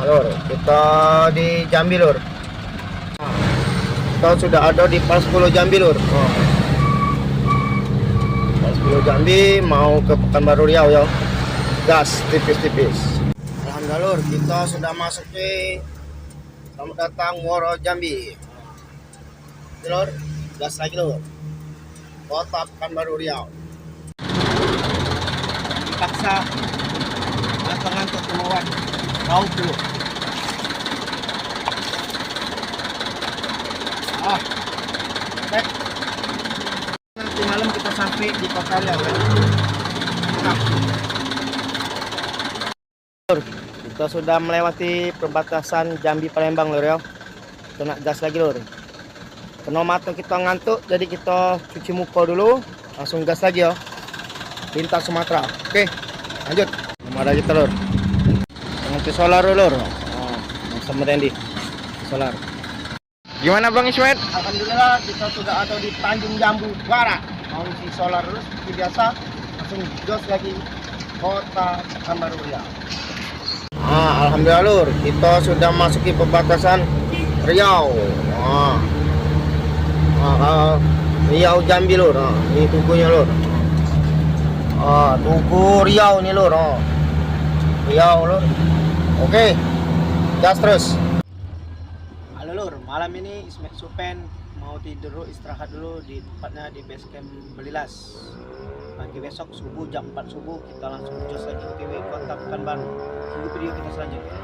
Lur, kita di Jambi lur. Kita sudah ada di Pals 10 Jambi lur. Pals 10 Jambi mau ke Pekanbaru Riau ya. Gas tipis-tipis. Alhamdulillah lur, kita sudah masuk di selamat datang Muaro Jambi. Lur, gas lagi lur. Kota Pekanbaru Riau. Dipaksa atau ngantuk kemauan laut dulu. Baik. Nanti malam kita sampai di Kota Riau ya. Nah. Kita sudah melewati perbatasan Jambi Palembang lur ya. Kita nak gas lagi lur. Karena mata kita ngantuk jadi kita cuci muka dulu, langsung gas lagi ya. Lintas Sumatera. Oke, lanjut. Ada kita lur. Nanti solar lur. Sama Randy. Solar. Gimana Bang Ismet? Alhamdulillah kita sudah ada di Tanjung Jambu Barat. Mau isi solar terus seperti biasa, langsung gas lagi Kota Pekanbaru Riau. Alhamdulillah lur, kita sudah masuki perbatasan Riau. Riau Jambi lur. Ini tugunya lur. Tugu Riau nih lur. Riau lur. Oke, gas terus. Halo lur, malam ini Ismet Supen mau tidur dulu, istirahat dulu di tempatnya di base camp Belilas. Pagi besok subuh jam 4 subuh kita langsung jos lagi OTW Kota Pekanbaru. Tunggu video kita selanjutnya.